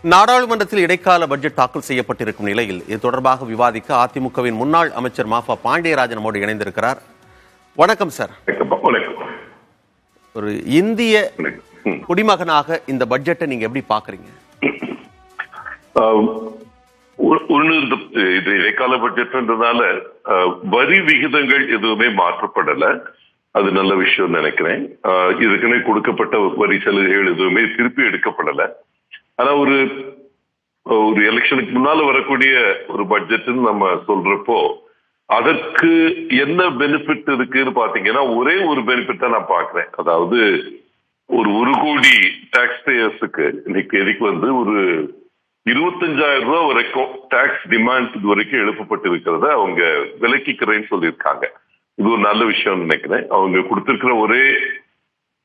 நாடாளுமன்றத்தில் இடைக்கால பட்ஜெட் தாக்கல் செய்யப்பட்டிருக்கும் நிலையில் இது தொடர்பாக விவாதிக்க அதிமுகவின் முன்னாள் அமைச்சர் மாஃபா பாண்டியராஜன் நம்மோடு இணைந்திருக்கிறார். வணக்கம் சார். ஒரு இந்திய குடிமகனாக இந்த பட்ஜெட்டை நீங்க எப்படி பாக்குறீங்க? இது இடைக்கால பட்ஜெட்ன்றதால வரி விகிதங்கள் எதுவுமே மாற்றப்படல. அது நல்ல விஷயம் நினைக்கிறேன். இதுக்குன்னு கொடுக்கப்பட்ட வரி சலுகைகள் எதுவுமே திருப்பி எடுக்கப்படல. ஆனா ஒரு எலெக்ஷனுக்கு முன்னால வரக்கூடிய ஒரு பட்ஜெட் நம்ம சொல்றப்போ அதற்கு என்ன பெனிஃபிட் இருக்குன்னு பாத்தீங்கன்னா ஒரே ஒரு பெனிஃபிட் தான் நான் பாக்குறேன். அதாவது ஒரு கோடி டாக்ஸ் பேயர்ஸுக்கு இன்னைக்கு வந்து ஒரு 25,000 ரூபாய் வரைக்கும் டாக்ஸ் டிமாண்ட் இது வரைக்கும் எழுப்பப்பட்டிருக்கிறத அவங்க விலக்கிக்கிறேன்னு சொல்லியிருக்காங்க. இது ஒரு நல்ல விஷயம் நினைக்கிறேன். அவங்க கொடுத்திருக்கிற ஒரே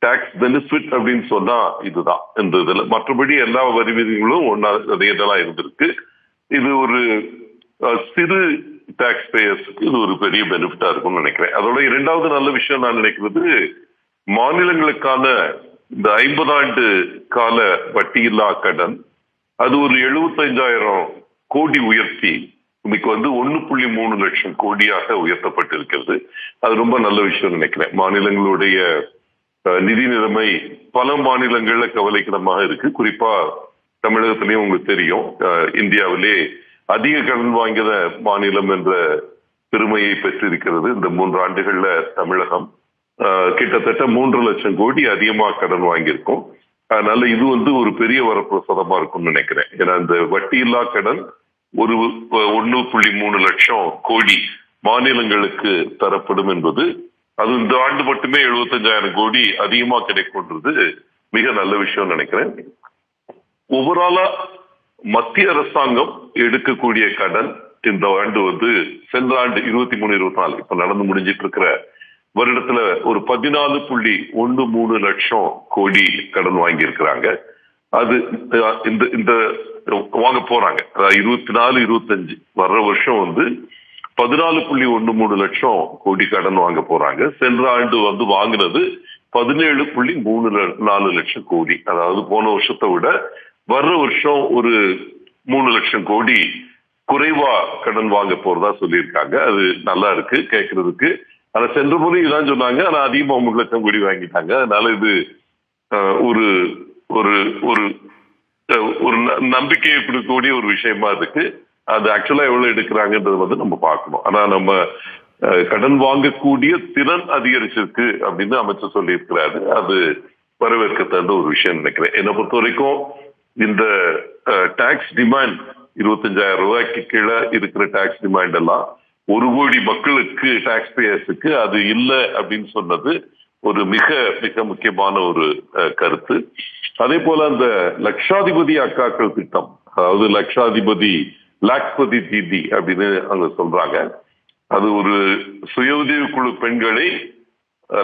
டாக்ஸ் பெனிஃபிட் அப்படின்னு சொன்னா இதுதான். இந்த இதுல மற்றபடி எல்லா வரி விதிகளும் ஒன்னா அதேதான் இருந்திருக்கு. இது ஒரு சிறு டாக்ஸ் பேயர்ஸுக்கு இது ஒரு பெரிய பெனிஃபிட்டா இருக்கும்னு நினைக்கிறேன். அதோட இரண்டாவது நல்ல விஷயம் நான் நினைக்கிறது, மாநிலங்களுக்கான இந்த 50 ஆண்டு கால வட்டியில்லா கடன் அது ஒரு 75,000 கோடி உயர்த்தி இன்னைக்கு வந்து 1.3 லட்சம் கோடியாக உயர்த்தப்பட்டிருக்கிறது. அது ரொம்ப நல்ல விஷயம் நினைக்கிறேன். மாநிலங்களுடைய நிதி நிலைமை பல மாநிலங்கள்ல கவலைக்கிடமாக இருக்கு. குறிப்பா தமிழகத்திலேயும் உங்களுக்கு தெரியும், இந்தியாவிலே அதிக கடன் வாங்கிய மாநிலம் என்ற பெருமையை பெற்றிருக்கிறது. இந்த 3 ஆண்டுகள்ல தமிழகம் கிட்டத்தட்ட 3 லட்சம் கோடி அதிகமா கடன் வாங்கியிருக்கோம். அதனால இது வந்து ஒரு பெரிய வரப்பிரசாதமா இருக்கும்னு நினைக்கிறேன். ஏன்னா இந்த வட்டியில்லா கடன் ஒரு 1.3 லட்சம் கோடி மாநிலங்களுக்கு தரப்படும் என்பது, அது இந்த ஆண்டு மட்டுமே 75,000 கோடி அதிகமா கிடைக்கின்றது மிக நல்ல விஷயம் நினைக்கிறேன். ஓவராலா மத்திய அரசாங்கம் எடுக்கக்கூடிய கடன் இந்த ஆண்டு வந்து சென்ற ஆண்டு 23-24 இப்ப நடந்து முடிஞ்சிட்டு இருக்கிற வருடத்துல ஒரு 14.13 லட்சம் கோடி கடன் வாங்கி இருக்கிறாங்க. அது இந்த வாங்க போறாங்க. 24-25 வர்ற வருஷம் வந்து 14.13 லட்சம் கோடி கடன் வாங்க போறாங்க. சென்ற ஆண்டு வந்து வாங்கினது 17.34 லட்சம் கோடி. அதாவது போன வருஷத்தை விட வர்ற வருஷம் ஒரு 3 லட்சம் கோடி குறைவா கடன் வாங்க போறதா சொல்லியிருக்காங்க. அது நல்லா இருக்கு கேட்கறதுக்கு. ஆனா சென்ற முறை இதான் சொன்னாங்க. ஆனா அதிகமா 3 லட்சம் கோடி வாங்கிட்டாங்க. அதனால இது ஒரு ஒரு ஒரு நம்பிக்கையை கொடுக்கக்கூடிய ஒரு விஷயமா இருக்கு. அது ஆக்சுவலா எவ்வளவு எடுக்கிறாங்கன்றது வந்து நம்ம பார்க்கணும். ஆனா நம்ம கடன் வாங்கக்கூடிய திறன் அதிகரிச்சிருக்கு அப்படின்னு அமைச்சர் சொல்லி இருக்கிறாரு. அது வரவேற்க தகுந்த ஒரு விஷயம் நினைக்கிறேன். என்னை பொறுத்த வரைக்கும் இந்த டாக்ஸ் டிமாண்ட் 25,000 ரூபாய்க்கு கீழே இருக்கிற டாக்ஸ் டிமாண்ட் எல்லாம் 1 கோடி மக்களுக்கு டாக்ஸ் பேயர்ஸுக்கு அது இல்லை அப்படின்னு சொன்னது ஒரு மிக மிக முக்கியமான ஒரு கருத்து. அதே போல அந்த லட்சாதிபதி அக்காக்கள் திட்டம், அதாவது லாக்பதி தீதி அப்படின்னு அங்க சொல்றாங்க. அது ஒரு சுய உதவி குழு பெண்களை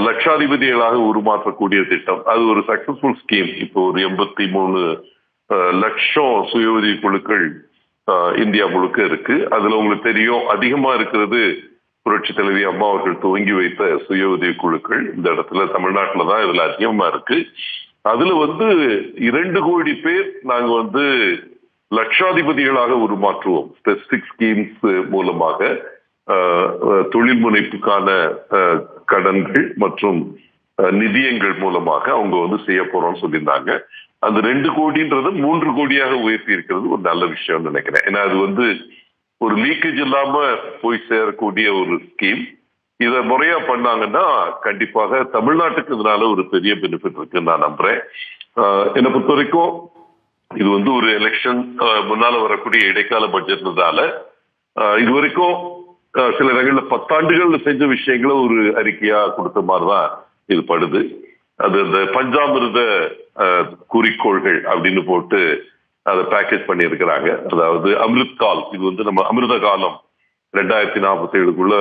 லட்சாதிபதிகளாக உருமாற்றக்கூடிய திட்டம். அது ஒரு சக்சஸ்ஃபுல் ஸ்கீம். இப்போ ஒரு 83 லட்சம் சுய உதவி குழுக்கள் இந்தியா முழுக்க இருக்கு. அதுல உங்களுக்கு தெரியும், அதிகமா இருக்கிறது புரட்சி தலைவி அம்மா அவர்கள் துவங்கி வைத்த சுய உதவி குழுக்கள். இந்த இடத்துல தமிழ்நாட்டில் தான் இதுல அதிகமா இருக்கு. அதுல வந்து 2 கோடி பேர் நாங்க வந்து லட்சாதிபதிகளாக உருமாற்றுவோம். ஸ்பெசிபிக் ஸ்கீம்ஸ் மூலமாக தொழில் முனைப்புக்கான கடன்கள் மற்றும் நிதியங்கள் மூலமாக அவங்க வந்து செய்ய போறோம்னு சொல்லியிருந்தாங்க. அந்த 2 கோடின்றது 3 கோடியாக உயர்த்தி இருக்கிறது ஒரு நல்ல விஷயம் நினைக்கிறேன். ஏன்னா அது வந்து ஒரு லீக்கேஜ் இல்லாம போய் சேரக்கூடிய ஒரு ஸ்கீம். இதை முறையா பண்ணாங்கன்னா கண்டிப்பாக தமிழ்நாட்டுக்கு இதனால ஒரு பெரிய பெனிஃபிட் இருக்குன்னு நான் நம்புறேன். என்னை பொறுத்த வரைக்கும் இது வந்து ஒரு எலெக்ஷன் முன்னால வரக்கூடிய இடைக்கால பட்ஜெட்னால இது வரைக்கும் சில இடங்கள்ல 10 ஆண்டுகள் செஞ்ச விஷயங்களை ஒரு அறிக்கையா கொடுத்த மாதிரிதான் இது படுது. அது அந்த பஞ்சாமிர்த குறிக்கோள்கள் அப்படின்னு போட்டு அதை பேக்கேஜ் பண்ணி இருக்கிறாங்க. அதாவது அமிர்த் கால், இது வந்து நம்ம அமிர்த காலம் 2047க்குள்ள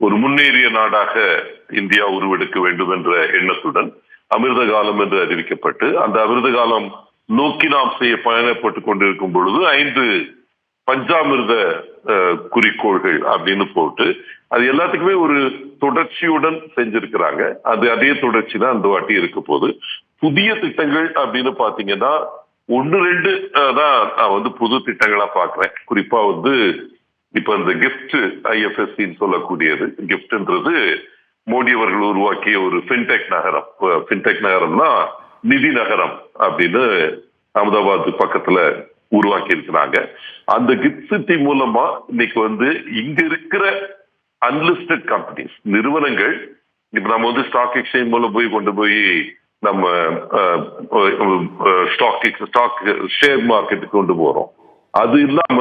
ஒரு முன்னேறிய நாடாக இந்தியா உருவெடுக்க வேண்டும் என்ற எண்ணத்துடன் அமிர்த காலம் என்று அறிவிக்கப்பட்டு, அந்த அமிர்த காலம் நோக்கி நாம் பயணப்பட்டு கொண்டிருக்கும் பொழுது 5 பஞ்சாமிர்த குறிக்கோள்கள் அப்படின்னு போட்டு அது எல்லாத்துக்குமே ஒரு தொடர்ச்சியுடன் செஞ்சிருக்கிறாங்க. அது அதே தொடர்ச்சி தான் அந்த வாட்டி இருக்க போது. புதிய திட்டங்கள் அப்படின்னு பாத்தீங்கன்னா ஒன்னு ரெண்டு தான் நான் வந்து புது திட்டங்களா பாக்குறேன். குறிப்பா வந்து இப்ப இந்த கிஃப்ட் ஐஎஃப்எஸ்சின்னு சொல்லக்கூடியது, கிஃப்ட்ன்றது மோடி அவர்கள் உருவாக்கிய ஒரு ஃபின்டெக் நகரம். ஃபின்டெக் நகரம்னா நிதி நகரம் அப்படின்னு அகமதாபாத் பக்கத்துல உருவாக்கி இருக்கிறாங்க. அந்த கிஃப்ட் சிட்டி மூலமா இன்னைக்கு வந்து இங்க இருக்கிற அன்லிஸ்டட் கம்பெனிஸ், நிறுவனங்கள், இப்ப நம்ம வந்து ஸ்டாக் எக்ஸ்சேஞ்ச் மூலம் போய் கொண்டு போய் நம்ம ஸ்டாக் ஷேர் மார்க்கெட்டுக்கு கொண்டு போறோம். அது இல்லாம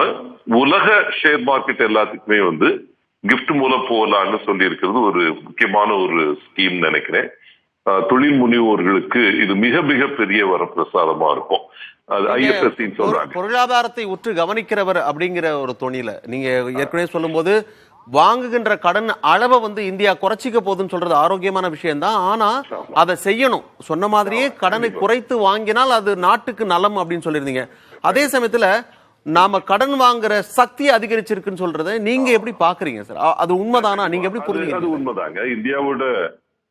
உலக ஷேர் மார்க்கெட் எல்லாத்துக்குமே வந்து கிஃப்ட் மூலம் போகலான்னு சொல்லி இருக்கிறது ஒரு முக்கியமான ஒரு ஸ்கீம் நினைக்கிறேன். தொழில் முனைவோர்களுக்கு இது மிக மிக பெரிய வரப்பிரசாதமா இருக்கும். அது ஐஎஃப்எஸ்சின்னு சொல்றாங்க. பொருளாதாரத்தை உற்று கவனிக்கிறவர் அப்படிங்கிற ஒரு தொனியில நீங்க ஏற்கனவே சொல்லும் போது வாங்குகின்ற கடன் அளவை வந்து இந்தியா குறைச்சிக்க போகுதுன்னு சொல்றது ஆரோக்கியமான விஷயம் தான். ஆனா அதை செய்யணும். சொன்ன மாதிரியே கடனை குறைத்து வாங்கினால் அது நாட்டுக்கு நலம் அப்படின்னு சொல்லியிருந்தீங்க. அதே சமயத்துல நாம கடன் வாங்குற சக்தி அதிகரிச்சிருக்குன்னு சொல்றதை நீங்க எப்படி பாக்குறீங்க சார்? அது உண்மைதானா? நீங்க எப்படி புரியுங்க? அது உண்மைதாங்க. இந்தியாவோட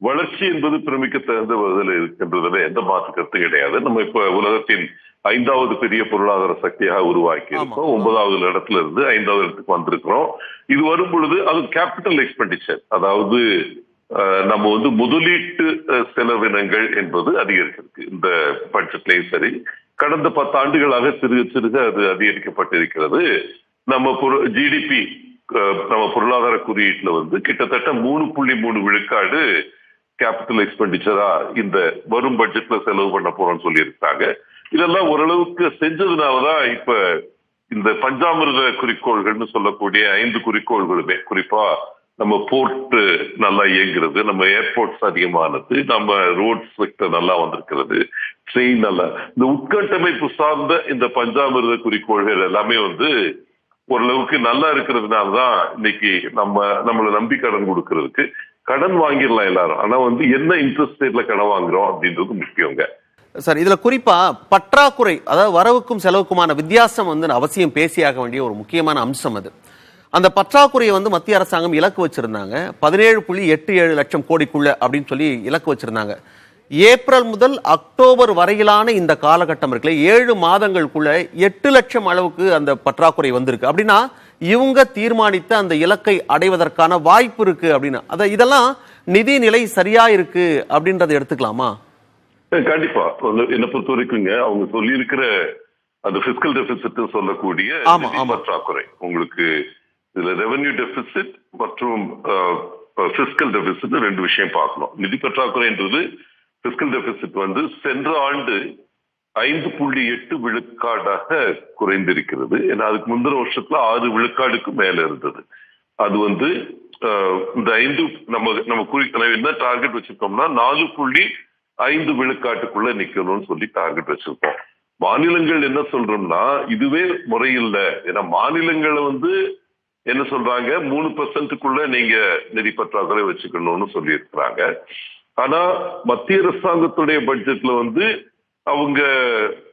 வளர்ச்சி என்பது பிரமிக்க தகுந்த இருக்கின்றதுல எந்த மாற்று கருத்து கிடையாது. நம்ம இப்ப உலகத்தின் 5வது பெரிய பொருளாதார சக்தியாக உருவாக்கி இருக்கோம். 9வது இடத்துல இருந்து 5வது இடத்துக்கு வந்திருக்கிறோம். இது வரும் பொழுது அது கேபிட்டல் எக்ஸ்பெண்டிச்சர், அதாவது நம்ம வந்து முதலீட்டு செலவினங்கள் என்பது அதிகரிச்சிருக்கு. இந்த பட்ஜெட்லயும் சரி, கடந்த 10 ஆண்டுகளாக சிறுக சிறுக அது அதிகரிக்கப்பட்டிருக்கிறது. நம்ம ஜிடிபி, நம்ம பொருளாதார குறியீட்டுல வந்து கிட்டத்தட்ட 3.3 விழுக்காடு கேபிட்டல் எக்ஸ்பெண்டிச்சரா இந்த வரும் பட்ஜெட்ல செலவு பண்ண போறோம்னு சொல்லி இருக்காங்க. இதெல்லாம் ஓரளவுக்கு செஞ்சதுனாலதான் இப்ப இந்த பஞ்சாமிர்த குறிக்கோள்கள்னு சொல்லக்கூடிய 5 குறிக்கோள்களுமே, குறிப்பா நம்ம போர்ட் நல்லா இயங்குறது, நம்ம ஏர்போர்ட்ஸ் அதிகமானது, நம்ம ரோட் செக்டர் நல்லா வந்திருக்கிறது, ட்ரெயின் நல்லா, இந்த உட்கட்டமைப்பு சார்ந்த இந்த பஞ்சாமிர்த குறிக்கோள்கள் எல்லாமே வந்து ஓரளவுக்கு நல்லா இருக்கிறதுனாலதான் இன்னைக்கு நம்மளை நம்பி கடன் கொடுக்கறதுக்கு கடன் வாங்கிடலாம் எல்லாரும். ஆனா வந்து என்ன இன்ட்ரெஸ்ட் ரேட்ல கடன் வாங்குறோம் அப்படின்றது முக்கியங்க சார். இதுல குறிப்பா பற்றாக்குறை, அதாவது வரவுக்கும் செலவுக்குமான வித்தியாசம் வந்து அவசியம் பேசியாக வேண்டிய ஒரு முக்கியமான அம்சம். அது அந்த பற்றாக்குறையை வந்து மத்திய அரசாங்கம் இலக்கு வச்சிருந்தாங்க. 17.87 லட்சம் கோடிக்குள்ள அப்படின்னு சொல்லி இலக்கு வச்சிருந்தாங்க. ஏப்ரல் முதல் அக்டோபர் வரையிலான இந்த காலகட்டம் இருக்குல்ல, 7 மாதங்களுக்குள்ள 8 லட்சம் அளவுக்கு அந்த பற்றாக்குறை வந்திருக்கு. அப்படின்னா இவங்க தீர்மானித்த அந்த இலக்கை அடைவதற்கான வாய்ப்பு இருக்கு அப்படின்னு இதெல்லாம் நிதி நிலை சரியா இருக்கு அப்படின்றத எடுத்துக்கலாமா? கண்டிப்பா. என்னை பொறுத்த வரைக்குங்க அவங்க சொல்லி இருக்கிற அந்த பிஸ்கல் டெபிசிட் சொல்லக்கூடிய பற்றாக்குறை, உங்களுக்கு இதுல ரெவென்யூ டெபிசிட் மற்றும் பிஸ்கல் டெபிசிட் 2 விஷயம் பார்க்கணும். நிதி பற்றாக்குறைன்றது பிஸ்கல் டெபிசிட் வந்து சென்ற ஆண்டு 5.8 விழுக்காடாக குறைந்திருக்கிறது. ஏன்னா அதுக்கு முந்தின வருஷத்துல 6 விழுக்காடுக்கு மேல இருந்தது. அது வந்து இந்த 5 நம்ம என்ன டார்கெட் வச்சிருக்கோம்னா 4.5 விழுக்காட்டுக்குள்ள நிக்கணும்னு சொல்லி டார்கெட் வச்சிருக்கோம். மாநிலங்கள் என்ன சொல்றோம்னா இதுவே முறையில்லை. ஏன்னா மாநிலங்களை வந்து என்ன சொல்றாங்க, 3% நீங்க நிதி பற்றாக்குறை வச்சுக்கணும்னு சொல்லி இருக்கிறாங்க. ஆனா மத்திய அரசாங்கத்துடைய பட்ஜெட்ல வந்து அவங்க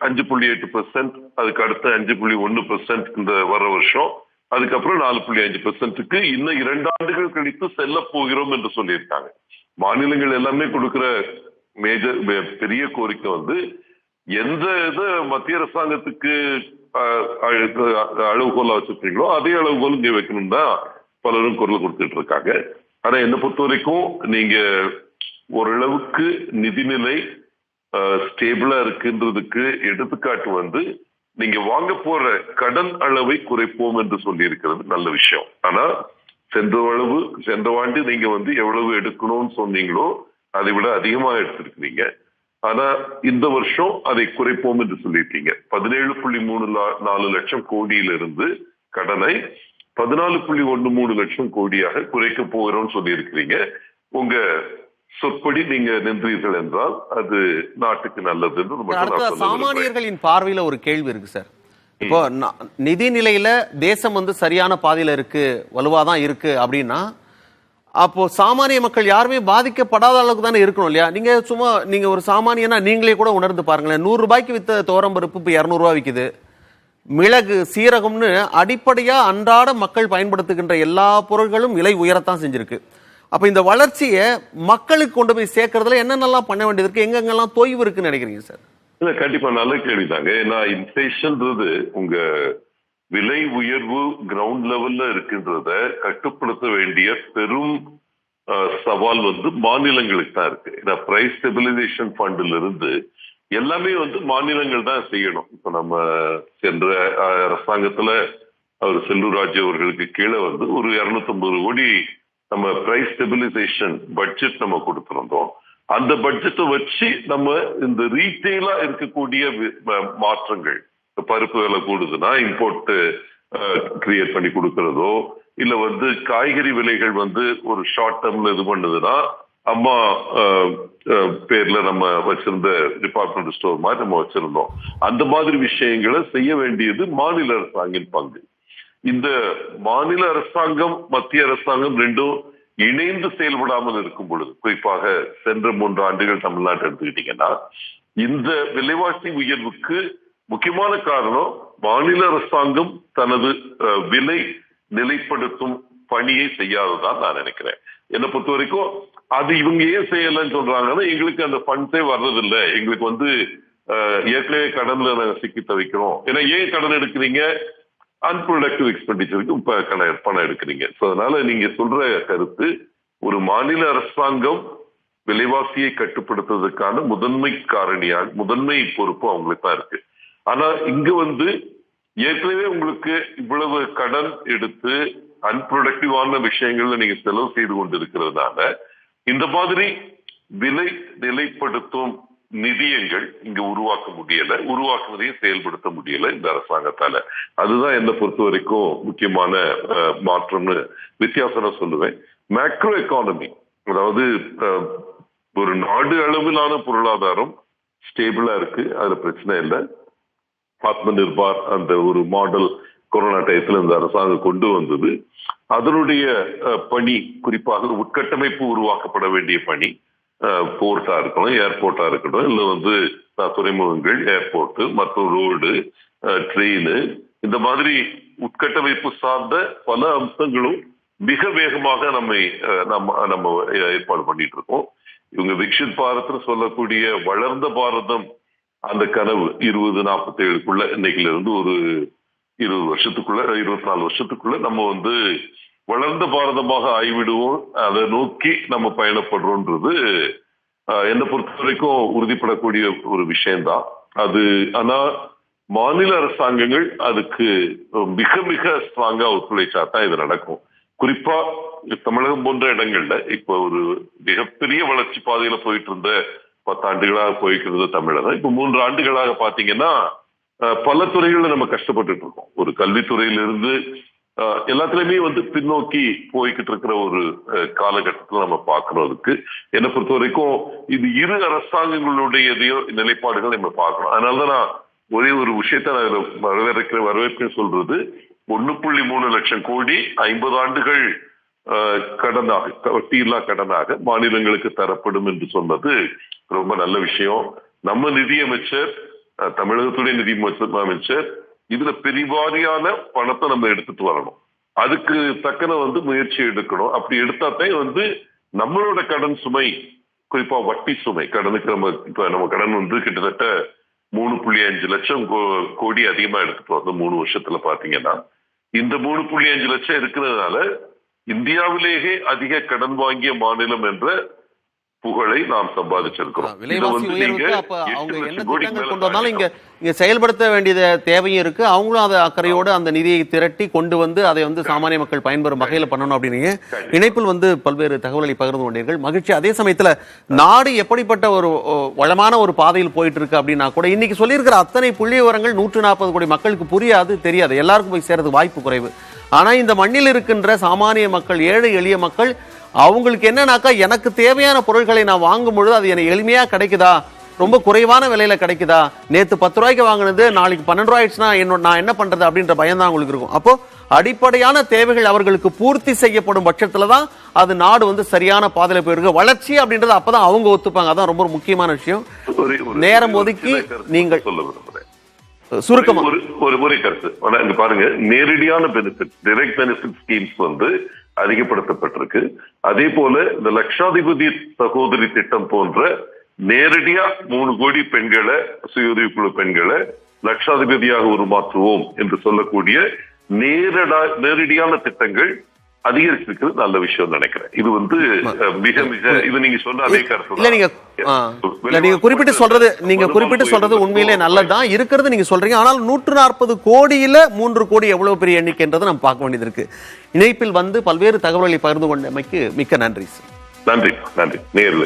5.8%, அதுக்கு அடுத்த 5.1% இந்த வர வருஷம், அதுக்கப்புறம் 4.5%க்கு இன்னும் 2 ஆண்டுகள் கழித்து செல்ல போகிறோம் என்று சொல்லியிருக்காங்க. மாநிலங்கள் எல்லாமே கொடுக்கிற பெரிய கோரிக்கை வந்து எந்த இது மத்திய அரசாங்கத்துக்கு அளவுகோலா வச்சிருக்கீங்களோ அதே அளவுகோல் இங்க வைக்கணும் தான் பலரும் குரல் கொடுத்துட்டு இருக்காங்க. ஆனா என்னை பொறுத்த வரைக்கும் நீங்க ஓரளவுக்கு நிதிநிலை ஸ்டேபிளா இருக்குன்றதுக்கு எடுத்துக்காட்டு வந்து நீங்க வாங்க போற கடன் அளவை குறைப்போம் என்று சொல்லி இருக்கிறது நல்ல விஷயம். ஆனா சென்ற ஆண்டு நீங்க வந்து எவ்வளவு எடுக்கணும்னு சொன்னீங்களோ அதை விட அதிகமா எடுத்திருக்கிறீங்க. ஆனா இந்த வருஷம் அதை குறைப்போம் என்று சொல்லியிருக்கீங்க. 17.34 லட்சம் கோடியிலிருந்து கடனை 14.13 லட்சம் கோடியாக குறைக்க போகிறோம் சொல்லி இருக்கிறீங்க. உங்க சொற்படி நீங்க நின்றீர்கள் என்றால் அது நாட்டுக்கு நல்லது. சாமானியர்களின் பார்வையில ஒரு கேள்வி இருக்கு சார். இப்போ நிதி நிலையில தேசம் வந்து சரியான பாதையில இருக்கு, வலுவாதான் இருக்கு அப்படின்னா அப்போ சாமானிய மக்கள் யாருமே பாதிக்கப்படாத அளவுக்கு தானே இருக்கணும் இல்லையா? நீங்க ஒரு சாமானியனா நீங்களே கூட உணர்ந்து பாருங்களேன். 100 ரூபாய்க்கு வித்த துவரம்பருப்பு இப்ப 200 ரூபாய் விக்குது. மிளகு, சீரகம்னு அடிப்படையா அன்றாட மக்கள் பயன்படுத்துகின்ற எல்லா பொருட்களும் விலை உயரத்தான் செஞ்சிருக்கு. அப்ப இந்த வளர்ச்சியை மக்களுக்கு கொண்டு போய் சேர்க்கறதுல என்னென்னலாம் பண்ண வேண்டியது இருக்கு, எங்கெங்கெல்லாம் தொய்வு இருக்குன்னு நினைக்கிறீங்க சார்? இல்ல கண்டிப்பா நல்ல கேள்விதாங்க. ஏன்னா இன்ஃபிளேஷன்ன்றது உங்க விலை உயர்வு கிரவுண்ட் லெவல்ல இருக்கின்றத கட்டுப்படுத்த வேண்டிய பெரும் சவால் மாநிலங்களுக்கு தான் இருக்கு. ஏன்னா பிரைஸ் ஸ்டெபிலைசேஷன் ஃபண்ட்ல இருந்து எல்லாமே மாநிலங்கள் தான் செய்யணும். இப்ப நம்ம சென்ற அரசாங்கத்துல அவர் செல்லூர் ராஜு அவர்களுக்கு கீழே ஒரு 250 கோடி நம்ம பிரைஸ் ஸ்டெபிலைசேஷன் பட்ஜெட் நம்ம கொடுத்திருந்தோம். அந்த பட்ஜெட்டை வச்சு நம்ம இந்த ரீட்டெயிலா இருக்கக்கூடிய மாற்றங்கள், பருப்பு விலை கூடுதுன்னா இம்போர்ட் கிரியேட் பண்ணி கொடுக்கறதோ, இல்ல காய்கறி விலைகள் ஒரு ஷார்ட் டேர்ம்ல இது பண்ணுதுன்னா அம்மா பேர்ல நம்ம வச்சிருந்த டிபார்ட்மெண்ட் ஸ்டோர் மாதிரி நம்ம வச்சிருந்தோம். அந்த மாதிரி விஷயங்களை செய்ய வேண்டியது மாநில அரசாங்கின் பங்கு. இந்த மாநில அரசாங்கம் மத்திய அரசாங்கம் ரெண்டும் இணைந்து செயல்படாமல் இருக்கும் பொழுது, குறிப்பாக சென்ற 3 ஆண்டுகள் தமிழ்நாட்டை எடுத்துக்கிட்டீங்கன்னா, இந்த விலைவாசி உயர்வுக்கு முக்கியமான காரணம் மாநில அரசாங்கம் தனது விலை நிலைப்படுத்தும் பணியை செய்யாததான் நான் நினைக்கிறேன். என்னை பொறுத்த வரைக்கும் அது இவங்க ஏன் செய்யலன்னு சொல்றாங்கன்னா, எங்களுக்கு அந்த ஃபண்ட்ஸே வர்றதில்லை, எங்களுக்கு ஏற்கனவே கடன்ல நாங்கள் சிக்கி தவிக்கிறோம். ஏன்னா ஏன் கடன் எடுக்கிறீங்க? அன்ப்ரொடக்டிவ் எக்ஸ்பெண்டிச்சருக்கு பணம் எடுக்கிறீங்க. அதனால நீங்க சொல்ற கருத்து, ஒரு மாநில அரசாங்கம் விலைவாசியை கட்டுப்படுத்துவதற்கான முதன்மை பொறுப்பு அவங்களுக்கு தான் இருக்கு. ஆனா இங்க ஏற்கனவே உங்களுக்கு இவ்வளவு கடன் எடுத்து அன்ப்ரொடக்டிவான விஷயங்கள்ல நீங்க செலவு செய்து கொண்டு இருக்கிறதுனால இந்த மாதிரி விலை நிலைப்படுத்தும் நிதியங்கள் இங்க உருவாக்குவதையும் செயல்படுத்த முடியல இந்த அரசாங்கத்தால. அதுதான் என்னை பொறுத்த வரைக்கும் முக்கியமான மாற்றம்னு வித்தியாசம் சொல்லுவேன். மேக்ரோ எக்கானமி, அதாவது ஒரு நாடு அளவிலான பொருளாதாரம் ஸ்டேபிளா இருக்கு, அதுல பிரச்சனை இல்லை. ஆத்ம நிர்பார் அந்த ஒரு மாடல் கொரோனா டயத்துல இந்த அரசாங்கம் கொண்டு வந்தது. அதனுடைய பணி, குறிப்பாக உட்கட்டமைப்பு உருவாக்கப்பட வேண்டிய பணி, போர்ட்டா இருக்கணும், ஏர்போர்ட்டா இருக்கட்டும், இல்ல துறைமுகங்கள், ஏர்போர்ட், மற்றும் ரோடு, ட்ரெயின், இந்த மாதிரி உட்கட்டமைப்பு சார்ந்த பல அம்சங்களும் மிக வேகமாக நம்ம ஏற்பாடு பண்ணிட்டு இருக்கோம். இவங்க விக்ஷித் பாரத்னு சொல்லக்கூடிய வளர்ந்த பாரதம் அந்த கனவு 2047க்குள்ள இன்னைக்குல இருந்து ஒரு 20 வருஷத்துக்குள்ள 24 வருஷத்துக்குள்ள நம்ம வளர்ந்த பாரதமாக ஆய்விடுவோம், அதை நோக்கி நம்ம பயணப்படுறோன்றது என்னை பொறுத்த வரைக்கும் உறுதிப்படக்கூடிய ஒரு விஷயம்தான் அது. ஆனா மாநில அரசாங்கங்கள் அதுக்கு மிக மிக ஸ்ட்ராங்கா ஒத்துழைச்சா தான் இது நடக்கும். குறிப்பா தமிழகம் போன்ற இடங்கள்ல இப்ப ஒரு மிகப்பெரிய வளர்ச்சி பாதையில போயிட்டு இருந்த 10 ஆண்டுகளாக போய்க்கிறது தமிழகம். இப்ப 3 ஆண்டுகளாக பாத்தீங்கன்னா பல துறைகள்ல நம்ம கஷ்டப்பட்டு இருக்கோம். ஒரு கல்வித்துறையிலிருந்து எல்லாத்துலயுமே பின்னோக்கி போய்கிட்டு இருக்கிற ஒரு காலகட்டத்தில் நம்ம பார்க்கணும். அதுக்கு என்னை பொறுத்த வரைக்கும் இது இரு அரசாங்கங்களுடைய நிலைப்பாடுகள் நம்ம பார்க்கணும். அதனாலதான் நான் ஒரே ஒரு விஷயத்த நான் வரவேற்கிறேன் சொல்றது, 1.3 லட்சம் கோடி 50 ஆண்டுகள் கடனாக, வட்டியில்லா கடனாக மாநிலங்களுக்கு தரப்படும் என்று சொன்னது ரொம்ப நல்ல விஷயம். நம்ம நிதியமைச்சர், தமிழகத்துடைய நிதி அமைச்சர் இதுல பெருவாரியான பணத்தை நம்ம எடுத்துட்டு வரணும். அதுக்கு தக்கன முயற்சி எடுக்கணும். அப்படி எடுத்தாத்தான் நம்மளோட கடன் சுமை, குறிப்பா வட்டி சுமை, கடனுக்கு நம்ம கடன் கிட்டத்தட்ட 3.5 லட்சம் கோடி அதிகமா எடுத்துட்டு வந்தோம் 3 வருஷத்துல பாத்தீங்கன்னா. இந்த 3.5 லட்சம் இருக்கிறதுனால இந்தியாவிலேயே அதிக கடன் வாங்கிய மாநிலம் என்ற புகழை நாம் சம்பாதிச்சிருக்கிறோம். விலைவாசி உயர்வுக்கு அப்ப அவங்க என்ன திட்டங்கள் கொண்டு வந்தாலும் இங்க செயல்படுத்த வேண்டிய தேவையும் இருக்கு. அவங்களும் அதை அக்கறையோடு அந்த நிதியை திரட்டி கொண்டு அதை சாமானிய மக்கள் பயன்பெறும் வகையில பண்ணணும் அப்படின்னு இணைப்பில் பல்வேறு தகவல்களை பகிர்ந்து கொண்டீர்கள். மகிழ்ச்சி. அதே சமயத்துல நாடு எப்படிப்பட்ட ஒரு வளமான ஒரு பாதையில் போயிட்டு இருக்கு அப்படின்னா கூட இன்னைக்கு சொல்லியிருக்கிற அத்தனை புள்ளி விவரங்கள் 140 கோடி மக்களுக்கு புரியாது, தெரியாது, எல்லாருக்கும் போய் சேர்றதுக்கு வாய்ப்பு குறைவு. ஆனா இந்த மண்ணில் இருக்கின்ற சாமானிய மக்கள், ஏழை எளிய மக்கள், அவங்களுக்கு என்னன்னாக்கா, எனக்கு தேவையான பொருட்களை நான் வாங்கும் பொழுது அது எனக்கு எளிமையா கிடைக்குதா, ரொம்ப குறைவான விலையில கிடைக்குதா, நேத்து 10 ரூபாய்க்கு வாங்கினது நாளைக்கு 12 ரூபாய் ஆயிடுச்சுன்னா நான் என்ன பண்றது அப்படின்ற பயம் தான் அவங்களுக்கு இருக்கும். அப்போ அடிப்படையான தேவைகள் அவர்களுக்கு பூர்த்தி செய்யப்படும் பட்சத்துலதான் அது நாடு சரியான பாதையில போயிருக்கு. வளர்ச்சி அப்படின்றது அப்பதான் அவங்க ஒத்துப்பாங்க. அதான் ரொம்ப முக்கியமான விஷயம். நேரம் ஒதுக்கி நீங்கள் சுருக்கமா ஒரு முறை கருத்து இங்க பாருங்க. நேரடியான பெனிஃபிட், டைரக்ட் பெனிஃபிட் ஸ்கீம்ஸ் அதிகப்படுத்தப்பட்டிருக்கு. அதே போல இந்த லட்சாதிபதி சகோதரி திட்டம் போன்ற நேரடியா 3 கோடி பெண்களை, சுய உதவிக்குழு பெண்களை லட்சாதிபதியாக உருமாற்றுவோம் என்று சொல்லக்கூடிய நேரடியான திட்டங்கள் அதிகரிச்சிருக்கிறது நல்ல விஷயம் நினைக்கிறேன். இது வந்து மிக மிக இது நீங்க சொன்ன அதே கருத்து. நீங்க குறிப்பிட்டு சொல்றது உண்மையிலே நல்லதுதான் இருக்கிறது நீங்க சொல்றீங்க. ஆனால் 140 கோடியில 3 கோடி எவ்வளவு பெரிய எண்ணிக்கைன்றது நம்ம பார்க்க வேண்டியது இருக்கு. இணைப்பில் வந்து பல்வேறு தகவல்களை பகிர்ந்து கொண்டமைக்கு மிக்க நன்றி. நன்றி நேர்ல.